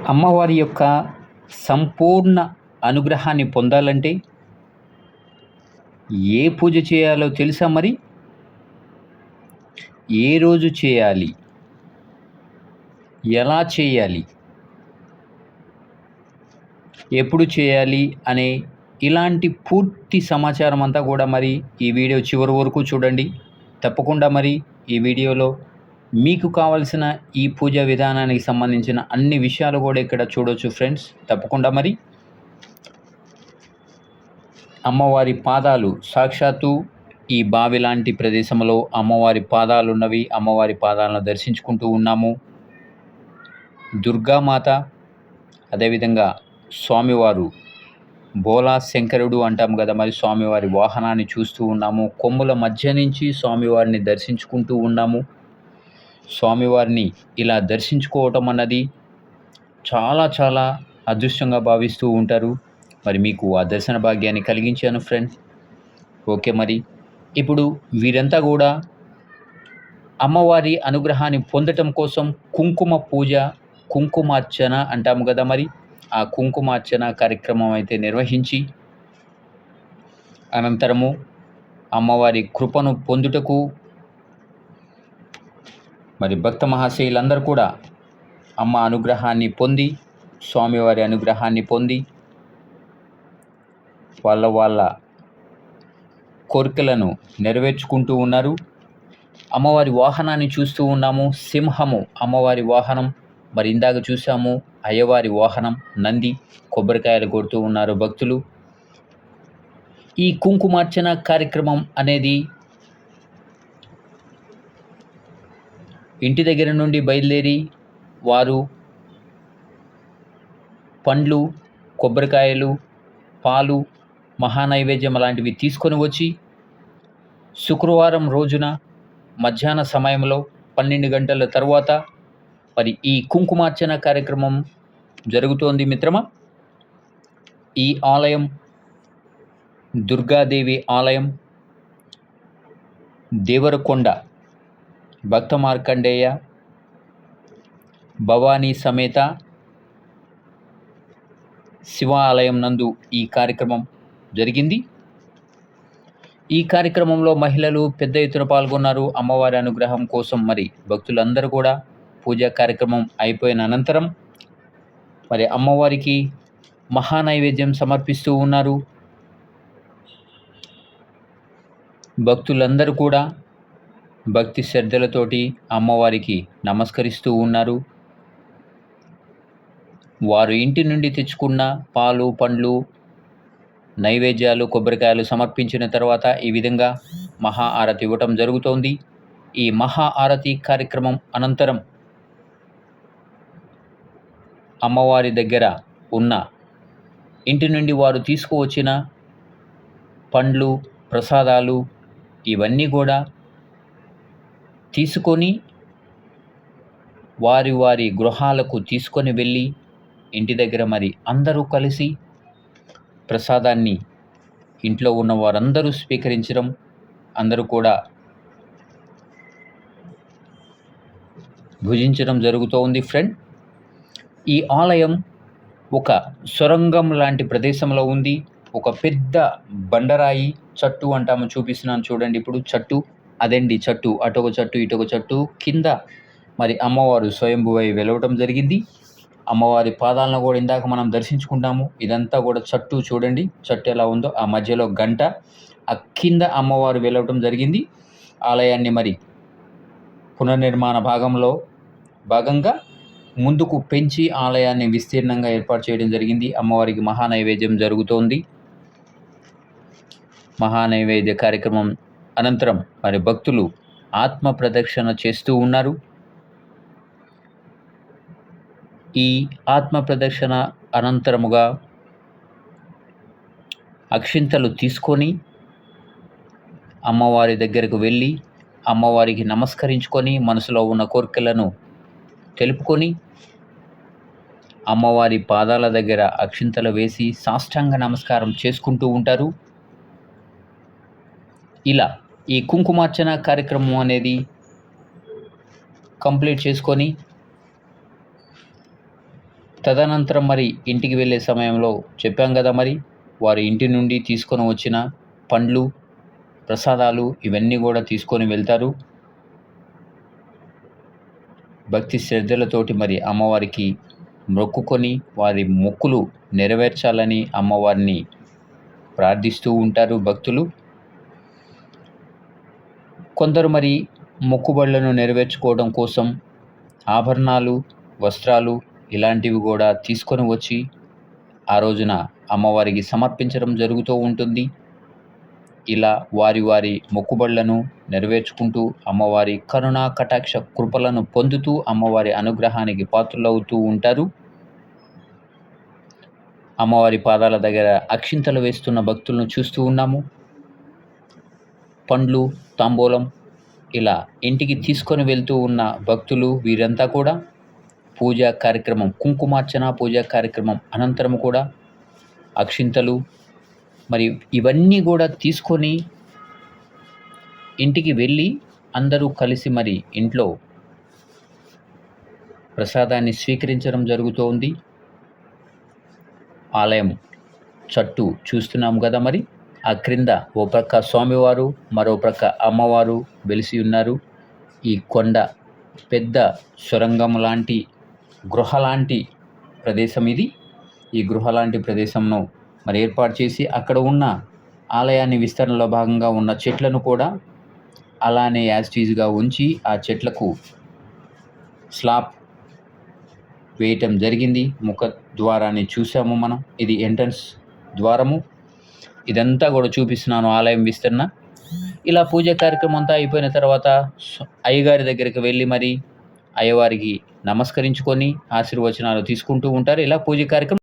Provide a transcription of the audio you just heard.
అమ్మవారి యొక్క సంపూర్ణ అనుగ్రహాన్ని పొందాలంటే ఏ పూజ చేయాలో తెలుసా మరి? ఏ రోజు చేయాలి? ఎలా చేయాలి? ఎప్పుడు చేయాలి? అనే ఇలాంటి పూర్తి సమాచారం అంతా కూడా మరి ఈ వీడియో చివరి వరకు చూడండి. తప్పకుండా మరి ఈ వీడియోలో మీకు కావాల్సిన ఈ పూజా విధానానికి సంబంధించిన అన్ని విషయాలు కూడా ఇక్కడ చూడొచ్చు ఫ్రెండ్స్. తప్పకుండా మరి అమ్మవారి పాదాలు సాక్షాత్తు ఈ బావి లాంటి ప్రదేశంలో అమ్మవారి పాదాలు ఉన్నవి. అమ్మవారి పాదాలను దర్శించుకుంటూ ఉన్నాము. దుర్గామాత, అదేవిధంగా స్వామివారు బోలా శంకరుడు అంటాం కదా, మరి స్వామివారి వాహనాన్ని చూస్తూ ఉన్నాము. కొమ్ముల మధ్య నుంచి స్వామివారిని దర్శించుకుంటూ ఉన్నాము. స్వామివారిని ఇలా దర్శించుకోవటం అన్నది చాలా చాలా అదృష్టంగా భావిస్తూ ఉంటారు. మరి మీకు ఆ దర్శన భాగ్యాన్ని కలిగించాను ఫ్రెండ్స్. ఓకే, మరి ఇప్పుడు వీరంతా కూడా అమ్మవారి అనుగ్రహాన్ని పొందటం కోసం కుంకుమ పూజ, కుంకుమార్చన అంటాము కదా, మరి ఆ కుంకుమార్చన కార్యక్రమం అయితే నిర్వహించి అనంతరము అమ్మవారి కృపను పొందుటకు మరి భక్త మహాశయులందరూ కూడా అమ్మ అనుగ్రహాన్ని పొంది, స్వామివారి అనుగ్రహాన్ని పొంది వాళ్ళ కోరికలను నెరవేర్చుకుంటూ ఉన్నారు. అమ్మవారి వాహనాన్ని చూస్తూ ఉన్నాము. సింహము అమ్మవారి వాహనం. మరి ఇందాక చూసాము అయ్యవారి వాహనం నంది. కొబ్బరికాయలు కొడుతూ ఉన్నారు భక్తులు. ఈ కుంకుమార్చన కార్యక్రమం అనేది ఇంటి దగ్గర నుండి బయలుదేరి వారు పండ్లు, కొబ్బరికాయలు, పాలు, మహానైవేద్యం లాంటివి తీసుకొని వచ్చి శుక్రవారం రోజున మధ్యాహ్న సమయంలో 12 గంటల తర్వాత మరి ఈ కుంకుమార్చన కార్యక్రమం జరుగుతోంది మిత్రమా. ఈ ఆలయం దుర్గాదేవి ఆలయం, దేవరకొండ భక్త మార్కండేయ భవానీ సమేత శివ ఆలయం నందు ఈ కార్యక్రమం జరిగింది. ఈ కార్యక్రమంలో మహిళలు పెద్ద ఎత్తున పాల్గొన్నారు. అమ్మవారి అనుగ్రహం కోసం మరి భక్తులందరూ కూడా పూజా కార్యక్రమం అయిపోయిన అనంతరం మరి అమ్మవారికి మహానైవేద్యం సమర్పిస్తూ ఉన్నారు. భక్తులందరూ కూడా భక్తి శ్రద్ధలతోటి అమ్మవారికి నమస్కరిస్తూ ఉన్నారు. వారు ఇంటి నుండి తెచ్చుకున్న పాలు, పండ్లు, నైవేద్యాలు, కొబ్బరికాయలు సమర్పించిన తర్వాత ఈ విధంగా మహా ఆరతి ఇవ్వటం జరుగుతోంది. ఈ మహా ఆరతి కార్యక్రమం అనంతరం అమ్మవారి దగ్గర ఉన్న ఇంటి నుండి వారు తీసుకువచ్చిన పండ్లు, ప్రసాదాలు ఇవన్నీ కూడా తీసుకొని వారి గృహాలకు తీసుకొని వెళ్ళి ఇంటి దగ్గర మరి అందరూ కలిసి ప్రసాదాన్ని ఇంట్లో ఉన్న వారందరూ స్వీకరించడం, అందరూ కూడా భుజించడం జరుగుతూ ఉంది ఫ్రెండ్. ఈ ఆలయం ఒక సొరంగం లాంటి ప్రదేశంలో ఉంది. ఒక పెద్ద బండరాయి చెట్టు అంటాము, చూపిస్తున్నాను చూడండి. ఇప్పుడు చెట్టు అదండి, చెట్టు అటొక చెట్టు ఇటొక చెట్టు కింద మరి అమ్మవారు స్వయంభువై వెలవటం జరిగింది. అమ్మవారి పాదాలను కూడా ఇందాక మనం దర్శించుకుంటాము. ఇదంతా కూడా చెట్టు చూడండి, చెట్టు ఎలా ఉందో, ఆ మధ్యలో గంట, ఆ కింద అమ్మవారు వెలవటం జరిగింది. ఆలయాన్ని మరి పునర్నిర్మాణ భాగంగా ముందుకు పెంచి ఆలయాన్ని విస్తీర్ణంగా ఏర్పాటు చేయడం జరిగింది. అమ్మవారికి మహానైవేద్యం జరుగుతోంది. మహానైవేద్య కార్యక్రమం అనంతరం మరి భక్తులు ఆత్మ ప్రదక్షిణ చేస్తూ ఉన్నారు. ఈ ఆత్మ ప్రదక్షిణ అనంతరముగా అక్షింతలు తీసుకొని అమ్మవారి దగ్గరకు వెళ్ళి అమ్మవారికి నమస్కరించుకొని మనసులో ఉన్న కోరికలను తెలుపుకొని అమ్మవారి పాదాల దగ్గర అక్షింతలు వేసి సాష్టాంగ నమస్కారం చేసుకుంటూ ఉంటారు. ఇలా ఈ కుంకుమార్చన కార్యక్రమం అనేది కంప్లీట్ చేసుకొని తదనంతరం మరి ఇంటికి వెళ్ళే సమయంలో చెప్పాం కదా మరి వారి ఇంటి నుండి తీసుకొని వచ్చిన పండ్లు, ప్రసాదాలు ఇవన్నీ కూడా తీసుకొని వెళ్తారు. భక్తి శ్రద్ధలతోటి మరి అమ్మవారికి మొక్కుకొని వారి మొక్కులు నెరవేర్చాలని అమ్మవారిని ప్రార్థిస్తూ ఉంటారు భక్తులు. కొందరు మరి మొక్కుబడులను నెరవేర్చుకోవడం కోసం ఆభరణాలు, వస్త్రాలు ఇలాంటివి కూడా తీసుకొని వచ్చి ఆ రోజున అమ్మవారికి సమర్పించడం జరుగుతూ ఉంటుంది. ఇలా వారి వారి మొక్కుబడులను నెరవేర్చుకుంటూ అమ్మవారి కరుణా కటాక్ష కృపలను పొందుతూ అమ్మవారి అనుగ్రహానికి పాత్రులవుతూ ఉంటారు. అమ్మవారి పాదాల దగ్గర అక్షింతలు వేస్తున్న భక్తులను చూస్తూ ఉన్నాము. పండ్లు, తాంబూలం ఇలా ఇంటికి తీసుకొని వెళ్తూ ఉన్న భక్తులు వీరంతా కూడా పూజా కార్యక్రమం, కుంకుమార్చన పూజా కార్యక్రమం అనంతరం కూడా అక్షింతలు మరి ఇవన్నీ కూడా తీసుకొని ఇంటికి వెళ్ళి అందరూ కలిసి మరి ఇంట్లో ప్రసాదాన్ని స్వీకరించడం జరుగుతోంది. ఆలయం చుట్టూ చూస్తున్నాం కదా మరి ఆ క్రింద ఓ ప్రక్క స్వామివారు, మరో ప్రక్క అమ్మవారు వెలిసి ఉన్నారు. ఈ కొండ పెద్ద సొరంగం లాంటి గృహ లాంటి ప్రదేశం ఇది. ఈ గృహ లాంటి ప్రదేశంను మరి ఏర్పాటు చేసి అక్కడ ఉన్న ఆలయాన్ని విస్తరణలో భాగంగా ఉన్న చెట్లను కూడా అలానే యాజ్టీజ్గా ఉంచి ఆ చెట్లకు స్లాబ్ వేయటం జరిగింది. ముఖ ద్వారాన్ని చూసాము మనం. ఇది ఎంట్రన్స్ ద్వారము. ఇదంతా కూడా చూపిస్తున్నాను ఆలయం విస్తరణ. ఇలా పూజ కార్యక్రమం అంతా అయిపోయిన తర్వాత అయ్యగారి దగ్గరికి వెళ్ళి మరి అయ్యవారికి నమస్కరించుకొని ఆశీర్వచనాలు తీసుకుంటూ ఉంటారు. ఇలా పూజ కార్యక్రమం